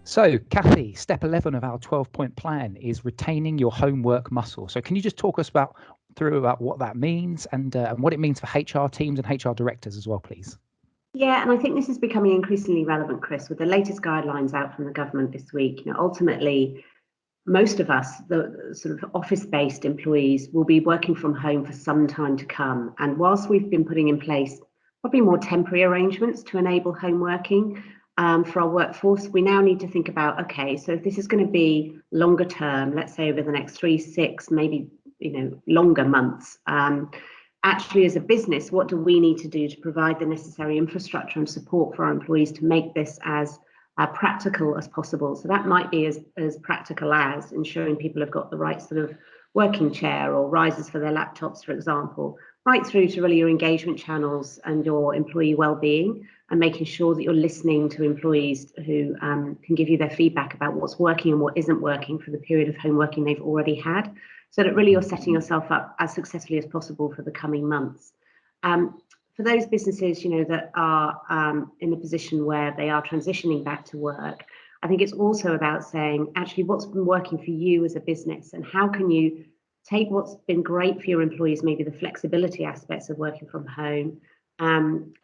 So, Cathy, step 11 of our 12-point plan is retaining your homework muscle. So can you just talk us through about what that means and what it means for HR teams and HR directors as well, please? Yeah, and I think this is becoming increasingly relevant, Chris, with the latest guidelines out from the government this week. Ultimately, most of us, the sort of office-based employees, will be working from home for some time to come. And whilst we've been putting in place probably more temporary arrangements to enable home working for our workforce, we now need to think about, okay, so if this is going to be longer term, let's say over the next 3, 6, maybe longer months, actually as a business, what do we need to do to provide the necessary infrastructure and support for our employees to make this as practical as possible? So that might be as practical as ensuring people have got the right sort of working chair or risers for their laptops, for example, right through to really your engagement channels and your employee well-being, and making sure that you're listening to employees who can give you their feedback about what's working and what isn't working for the period of home working they've already had, so that really you're setting yourself up as successfully as possible for the coming months. For those businesses, that are in a position where they are transitioning back to work, I think it's also about saying, actually, what's been working for you as a business, and how can you take what's been great for your employees, maybe the flexibility aspects of working from home,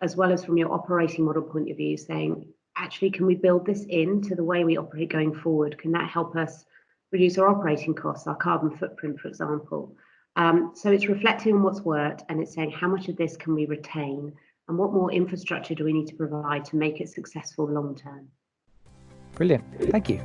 as well as from your operating model point of view, saying, actually, can we build this into the way we operate going forward? Can that help us reduce our operating costs, our carbon footprint, for example? So it's reflecting on what's worked, and it's saying how much of this can we retain, and what more infrastructure do we need to provide to make it successful long term? Brilliant. Thank you.